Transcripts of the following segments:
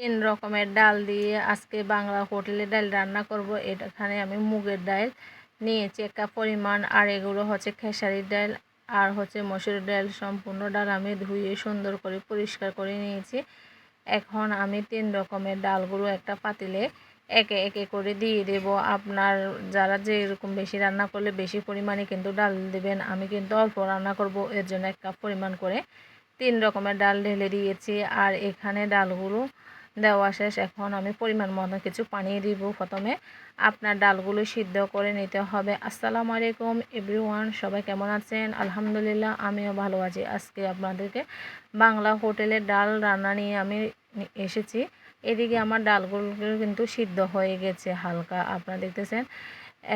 তিন রকমের ডাল দিয়ে আজকে বাংলা হোটেলে ডাল রান্না করব। এখানে আমি মুগের ডাল নিয়েছি এক কাপ পরিমাণ, আর এগুলো হচ্ছে খেসারির ডাল আর হচ্ছে মসুর ডাল। সম্পূর্ণ ডাল আমি ধুয়ে সুন্দর করে পরিষ্কার করে নিয়েছি। এখন আমি তিন রকমের ডালগুলো একটা পাতিলে একে একে করে দিয়ে দেব। আপনার যারা যেরকম বেশি রান্না করলে বেশি পরিমাণে কিন্তু ডাল দেবেন, আমি কিন্তু অল্প রান্না করব, এর জন্য এক কাপ পরিমাণ করে তিন রকমের ডাল ঢেলে দিয়েছি। আর এখানে ডালগুলো দেওয়া শেষ। এখন আমি পরিমাণ মতো কিছু পানি দিব। প্রথমে আপনার ডালগুলো সিদ্ধ করে নিতে হবে। আসসালামু আলাইকুম এভরিওয়ান, সবাই কেমন আছেন? আলহামদুলিল্লাহ আমিও ভালো আছি। আজকে আপনাদেরকে বাংলা হোটেলের ডাল রান্না নিয়ে আমি এসেছি। এদিকে আমার ডালগুলো কিন্তু সিদ্ধ হয়ে গেছে হালকা, আপনারা দেখতেছেন।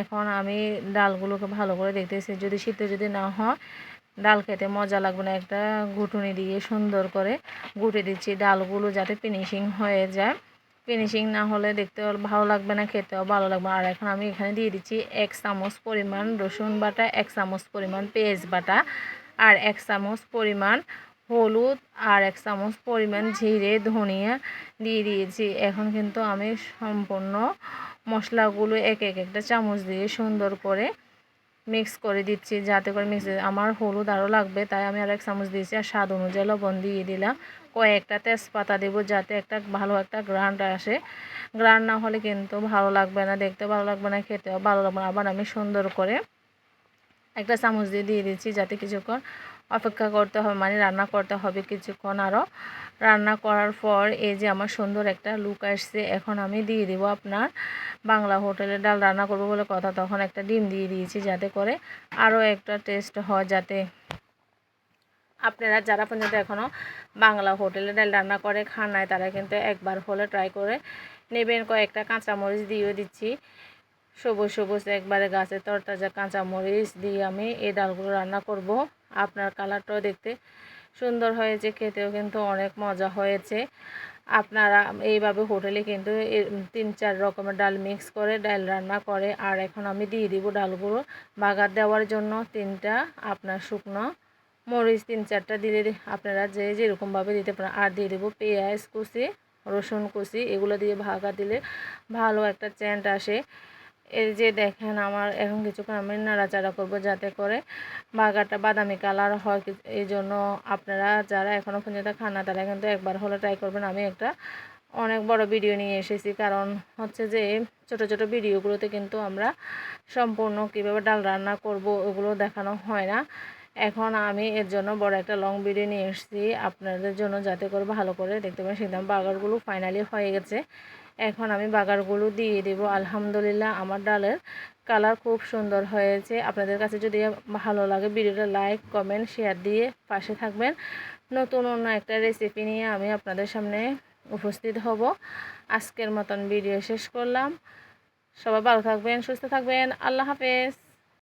এখন আমি ডালগুলোকে ভালো করে দেখতেছি, যদি সিদ্ধ যদি না হয় ডাল খেতে মজা লাগবে না। একটা ঘুটুনি দিয়ে সুন্দর করে ঘুটে দিচ্ছি ডালগুলো যাতে ফিনিশিং হয়ে যায়। ফিনিশিং না হলে দেখতেও ভালো লাগবে না, খেতেও ভালো লাগবে। আর এখন আমি এখানে দিয়ে দিচ্ছি 1 চামচ পরিমাণ রসুন বাটা, 1 চামচ পরিমাণ পেঁয়াজ বাটা, আর 1 চামচ পরিমাণ হলুদ, আর 1 চামচ পরিমাণ জিরে ধনিয়া দিয়ে দিয়েছি। এখন কিন্তু আমি সম্পূর্ণ মশলাগুলো এক একটা চামচ দিয়ে সুন্দর করে মিক্স করে দিচ্ছি, যাতে করে আমার হলুদ আরও লাগবে, তাই আমি আর 1 চামচ দিয়েছি। আর স্বাদ অনুযায়ী লবণ দিয়ে দিলাম। কয়েকটা তেজপাতা দেবো, যাতে একটা ভালো একটা গ্রান্ড আসে। গ্রান্ড না হলে কিন্তু ভালো লাগবে না, দেখতে ভালো লাগবে না, খেতেও ভালো লাগবে না। আবার আমি সুন্দর করে একটা চামচ দিয়ে দিচ্ছি, যাতে কিছুক্ষণ অপেক্ষা করতে হবে, মানে রান্না করতে হবে কিছুক্ষণ আরও। রান্না করার পর এই যে আমার সুন্দর একটা লুক আসছে। এখন আমি দিয়ে দেবো, আপনার বাংলা হোটেলের ডাল রান্না করবো বলে কথা, তখন একটা ডিম দিয়ে দিয়েছি, যাতে করে আরও একটা টেস্ট হয়। যাতে আপনারা যারা পর্যন্ত এখনও বাংলা হোটেলে ডাল রান্না করে খান নাই, তারা কিন্তু একবার হলে ট্রাই করে নেবেন। কয়েকটা কাঁচামরিচ দিয়েও দিচ্ছি, সবুজ সবুজ একবারে গাছের তরতাজা কাঁচামরিচ দিয়ে আমি এই ডালগুলো রান্না করব। আপনার কালারটাও দেখতে সুন্দর হয়েছে, খেতেও কিন্তু অনেক মজা হয়েছে। আপনারা এইভাবে হোটেলে কিন্তু 3-4 রকমের ডাল মিক্স করে ডাল রান্না করে। আর এখন আমি দিয়ে দিব ডালগুলো বাগার দেওয়ার জন্য 3টা আপনার শুকনো মরিচ 3-4টা দিলে আপনারা যেরকমভাবে দিতে পারেন। আর দিয়ে দেবো পেঁয়াজ কুচি, রসুন কুচি, এগুলো দিয়ে ভাগা দিলে ভালো একটা সেন্ট আসে। এই যে দেখেন, আমার এখন কিছুক্ষণ আমি নাড়াচাড়া করব, যাতে করে বাগারটা বাদামি কালার হয়। এই জন্য আপনারা যারা এখনও পর্যন্ত খান না, তারা কিন্তু একবার হলে ট্রাই করবেন। আমি একটা অনেক বড় ভিডিও নিয়ে এসেছি, কারণ হচ্ছে যে ছোট ছোট ভিডিওগুলোতে কিন্তু আমরা সম্পূর্ণ কীভাবে ডাল রান্না করব ওগুলো দেখানো হয় না। এখন আমি এর জন্য বড় একটা লং ভিডিও নিয়ে এসেছি আপনাদের জন্য, যাতে করে ভালো করে দেখতে পারেন। সেদিন বাগারগুলো ফাইনালি হয়ে গেছে। এখন আমি বাগারগুলো দিয়ে দেব। আলহামদুলিল্লাহ আমার ডালের কালার খুব সুন্দর হয়েছে। আপনাদের কাছে যদি ভালো লাগে ভিডিওটা লাইক কমেন্ট শেয়ার দিয়ে পাশে থাকবেন। নতুন অন্য একটা রেসিপি নিয়ে আমি আপনাদের সামনে উপস্থিত হব। আজকের মতন ভিডিও শেষ করলাম। সবাই ভালো থাকবেন, সুস্থ থাকবেন। আল্লাহ হাফেজ।